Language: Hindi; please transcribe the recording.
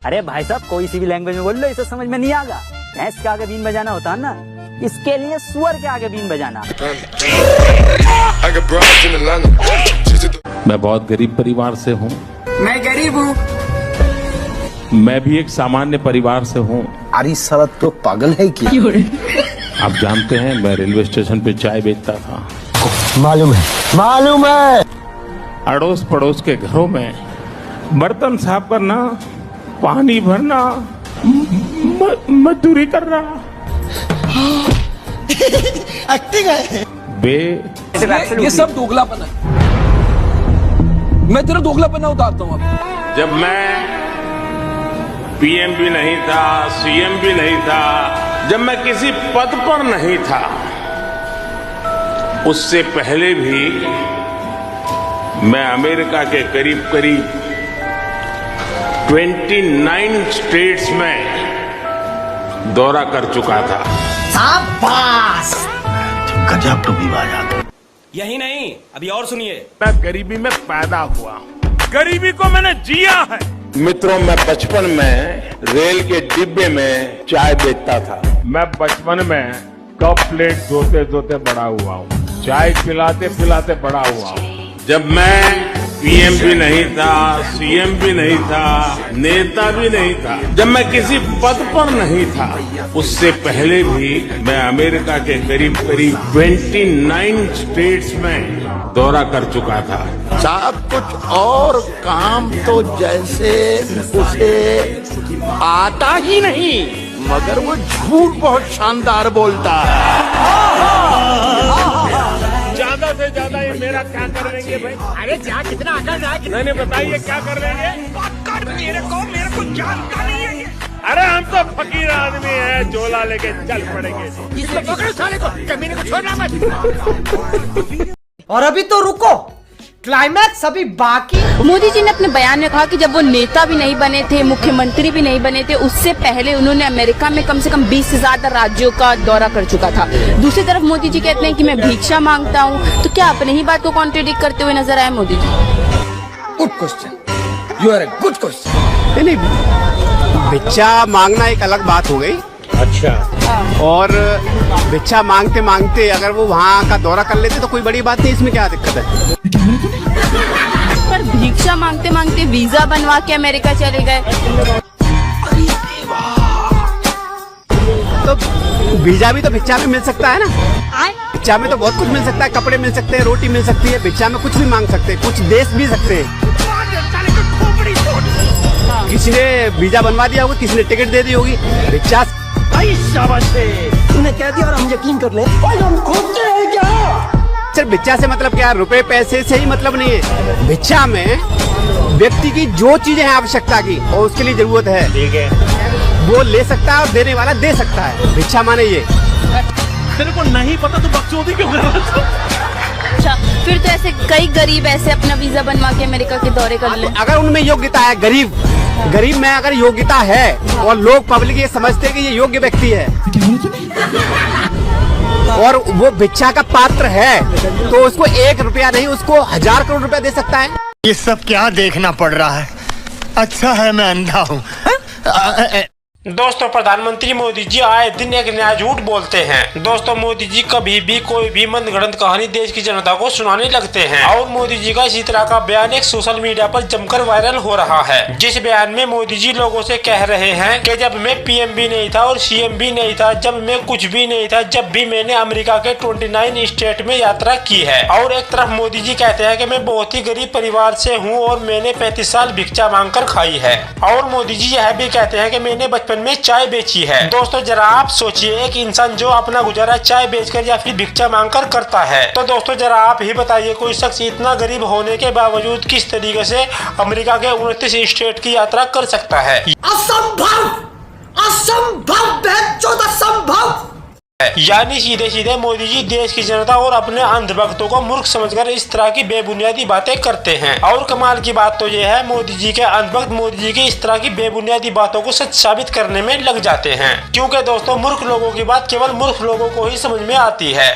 अरे भाई साहब कोई सी भी लैंग्वेज में बोल लो, इसे समझ में नहीं आएगा। भैंस के आगे बीन बजाना होता है ना, इसके लिए सुअर के आगे बीन बजाना। मैं बहुत गरीब परिवार से हूँ। मैं गरीब हूँ। मैं भी एक सामान्य परिवार से हूँ। अरे साला तो पागल है क्या? आप जानते हैं मैं रेलवे स्टेशन पे चाय बेचता था। मालूम है। अड़ोस पड़ोस के घरों में बर्तन साफ करना, पानी भरना, मजदूरी करना। एक्टिंग है। ये सब दोगलापन है। मैं तेरा दोगलापन उतारता हूँ अब। जब मैं पीएम भी नहीं था, सीएम भी नहीं था, जब मैं किसी पद पर नहीं था, उससे पहले भी मैं अमेरिका के करीब करीब 29 स्टेट्स में दौरा कर चुका था। शाबाश। गजब तो विवाद। यही नहीं, अभी और सुनिए। मैं गरीबी में पैदा हुआ, गरीबी को मैंने जिया है। मित्रों, मैं बचपन में रेल के डिब्बे में चाय बेचता था। मैं बचपन में कप प्लेट धोते धोते बड़ा हुआ हूँ, चाय पिलाते पिलाते बड़ा हुआ हूँ। जब मैं पीएम भी नहीं था, सीएम भी नहीं था, नेता भी नहीं था, जब मैं किसी पद पर नहीं था, उससे पहले भी मैं अमेरिका के करीब करीब 29 स्टेट्स में दौरा कर चुका था। साहब कुछ और काम तो जैसे उसे आता ही नहीं, मगर वो झूठ बहुत शानदार बोलता है। ज्यादा से ज्यादा ये मेरा क्या कर लेंगे भाई? अरे क्या कितना आकर जाए? नहीं बताइए क्या कर लेंगे? मेरे को जानता नहीं है। अरे हम तो फकीर आदमी हैं, झोला लेके चल पड़ेंगे। इसको पकड़ो साले को, कमीने को छोड़ना मत। और अभी तो रुको, क्लाइमैक्स अभी बाकी। मोदी जी ने अपने बयान में कहा कि जब वो नेता भी नहीं बने थे, मुख्यमंत्री भी नहीं बने थे, उससे पहले उन्होंने अमेरिका में कम से कम 20 से ज्यादा राज्यों का दौरा कर चुका था। दूसरी तरफ मोदी जी कहते हैं कि मैं भिक्षा मांगता हूँ, तो क्या अपने ही बात को कॉन्ट्रडिक्ट करते हुए नजर आए Modi ji? Good question, you are a good question. नहीं, भिक्षा मांगना एक अलग बात हो गई। अच्छा। और भिक्षा मांगते मांगते अगर वो वहाँ का दौरा कर लेते तो कोई बड़ी बात नहीं, इसमें क्या दिक्कत है? पर भिक्षा मांगते मांगते वीजा बनवा के अमेरिका चले गए। तो वीजा भी तो भिक्षा में मिल सकता है ना। भिक्षा में तो बहुत कुछ मिल सकता है, कपड़े मिल सकते हैं, रोटी मिल सकती है। भिक्षा में कुछ भी मांग सकते हैं, कुछ देश भी सकते हैं। किसी ने वीजा बनवा दिया होगा, किसी ने टिकट दे दी होगी। भिक्षा तूने कह दिया और हम यकीन कर ले। हम खोते हैं क्या? सिर्फ भिक्षा से मतलब क्या? रुपए पैसे से ही मतलब नहीं है। भिक्षा में व्यक्ति की जो चीजें हैं आवश्यकता की और उसके लिए जरूरत है, ठीक है, वो ले सकता है और देने वाला दे सकता है। भिक्षा माने ये। तेरे को नहीं पता तो बकचोदी क्यों कर रहा था? अच्छा, फिर तो ऐसे कई गरीब ऐसे अपना वीजा बनवा के अमेरिका के दौरे कर ले। अगर उनमें योग्यता है, गरीब में अगर योग्यता है और लोग पब्लिक ये समझते हैं कि ये योग्य व्यक्ति है और वो भिक्षा का पात्र है, तो उसको 1 रुपया नहीं, उसको 1000 करोड़ रुपया दे सकता है। ये सब क्या देखना पड़ रहा है? अच्छा है मैं अंधा हूँ। दोस्तों, प्रधानमंत्री मोदी जी आए दिन एक नया झूठ बोलते हैं। दोस्तों, मोदी जी कभी भी कोई भी मनगढ़ंत कहानी देश की जनता को सुनाने लगते हैं और मोदी जी का इसी तरह का बयान एक सोशल मीडिया पर जमकर वायरल हो रहा है। जिस बयान में मोदी जी लोगों से कह रहे हैं कि जब मैं पीएम भी नहीं था और सीएम भी नहीं था, जब मैं कुछ भी नहीं था, जब भी मैंने अमेरिका के 29 स्टेट में यात्रा की है। और एक तरफ मोदी जी कहते हैं कि मैं बहुत ही गरीब परिवार से हूँ और मैंने 35 साल भिक्षा मांग कर खाई है। और मोदी जी यह भी कहते हैं कि मैंने बचपन में चाय बेची है। दोस्तों, जरा आप सोचिए, एक इंसान जो अपना गुजारा चाय बेचकर या फिर भिक्षा मांगकर करता है, तो दोस्तों जरा आप ही बताइए, कोई शख्स इतना गरीब होने के बावजूद किस तरीके से अमेरिका के 29 स्टेट की यात्रा कर सकता है? असंभव, असंभव, असंभव। यानी सीधे सीधे मोदी जी देश की जनता और अपने अंधभक्तों को मूर्ख समझकर इस तरह की बेबुनियादी बातें करते हैं। और कमाल की बात तो यह है, मोदी जी के अंधभक्त मोदी जी की इस तरह की बेबुनियादी बातों को सच साबित करने में लग जाते हैं, क्योंकि दोस्तों मूर्ख लोगों की बात केवल मूर्ख लोगों को ही समझ में आती है।